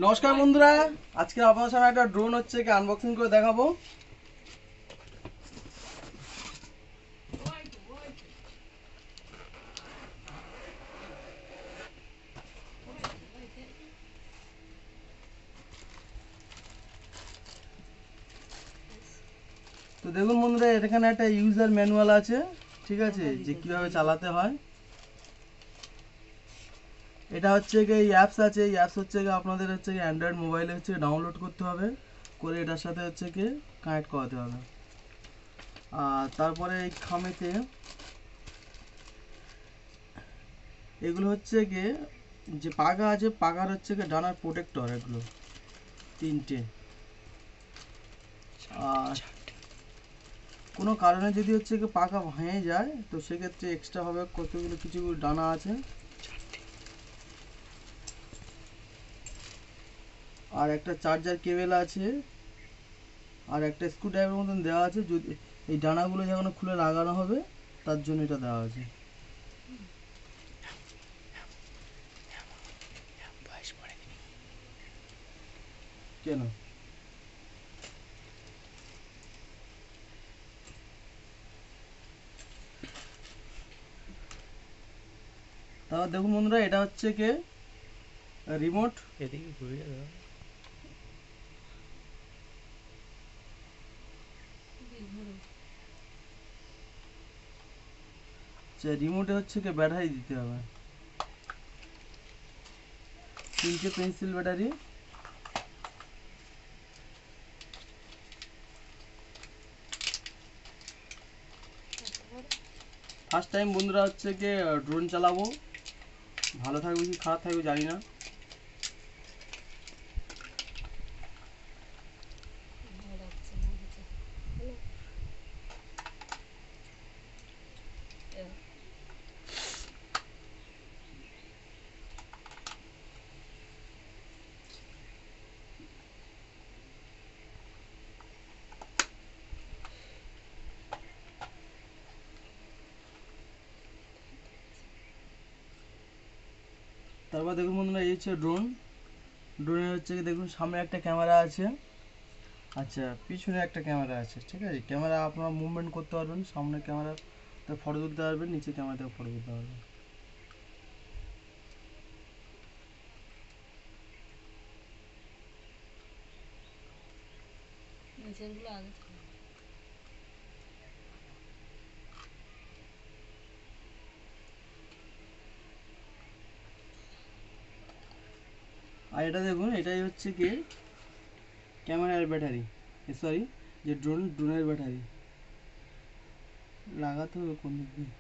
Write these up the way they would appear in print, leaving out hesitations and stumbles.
নমস্কার বন্ধুরা, আজকে আপনাদের সামনে একটা ড্রোন হচ্ছে কি আনবক্সিং করে দেখাবো। তো দেখুন বন্ধুরা, এখানে একটা ইউজার ম্যানুয়াল আছে, ঠিক আছে, যে কিভাবে চালাতে হয়। এটা হচ্ছে কি অ্যাপস আছে, এই অ্যাপস হচ্ছে কি আপনাদের হচ্ছে কি অ্যান্ড্রয়েড মোবাইলে হচ্ছে ডাউনলোড করতে হবে, করে এটার সাথে হচ্ছে কি কানেক্ট করাতে হবে। আর তারপরে এই খামেতে এগুলো হচ্ছে কি যে পাখা আছে, পাখার হচ্ছে কি ডানার প্রোটেক্টর, এগুলো তিনটে। আর কোনো কারণে যদি হচ্ছে কি পাখা ভেঙে যায় তো সেক্ষেত্রে এক্সট্রা ভাবে কতগুলো কিছু ডানা আছে। আর একটা চার্জার কেবল আছে, আর একটা স্ক্রু ড্রাইভার মতন দেওয়া আছে, যদি এই ডানাগুলো যখন খুলে লাগানো হবে তার জন্য এটা দেওয়া আছে। কেন? তারপর দেখুন বন্ধুরা, এটা হচ্ছে কি রিমোট। এদিকে ঘুরিয়ে দাও। রিমোটে হচ্ছে কি ব্যাটারি দিতে হবে, 3টে পেন্সিল ব্যাটারি। ফার্স্ট টাইম বন্ধুরা হচ্ছে কি ড্রোন চালাবো, ভালো থাকবে কি খারাপ থাকবে জানি না। তারপর দেখুন বন্ধুরা, এই হচ্ছে ড্রোন। ড্রোনের হচ্ছে কি দেখুন সামনে একটা ক্যামেরা আছে, আচ্ছা পিছনে একটা ক্যামেরা আছে, ঠিক আছে। ক্যামেরা আপনারা মুভমেন্ট করতে পারবেন, সামনে ক্যামেরাতে ফটো তুলতে পারবেন, নিচে ক্যামেরাতে ফটো তুলতে পারবেন। আর এটা দেখুন, এটাই হচ্ছে কি ক্যামেরার ব্যাটারি, সরি, যে ড্রোনের ব্যাটারি লাগাতে হবে কোন দিক দিয়ে।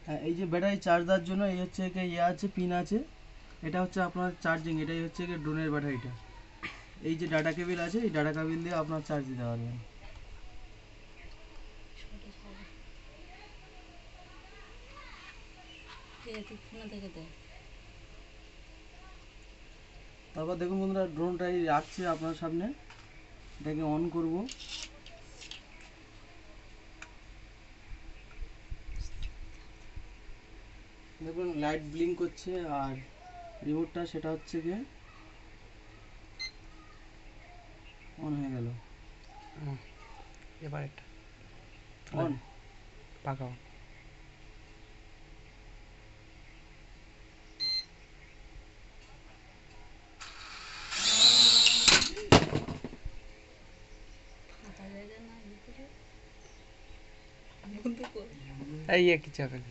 হ্যাঁ, এই যে ব্যাটারি চার্জ দেওয়ার জন্য এই হচ্ছে কি ইয়ে আছে, পিন আছে, এটা হচ্ছে আপনার চার্জিং, এটাই হচ্ছে কি ড্রোনের ব্যাটারিটা। এই যে ডাটা কেবিল আছে, এই ডাটা কেবিল দিয়ে আপনার চার্জ দিতে পারবেন। তারপর দেখুন বন্ধুরা, ড্রোনটাই রাখছি আপনার সামনে, এটাকে অন করব। দেখুন লাইট ব্লিঙ্ক করছে, আর রিমোটটা সেটা হচ্ছে গিয়ে অন হয়ে গেল। এবার এটা অন। পাকাও। এই কিছু হবে না।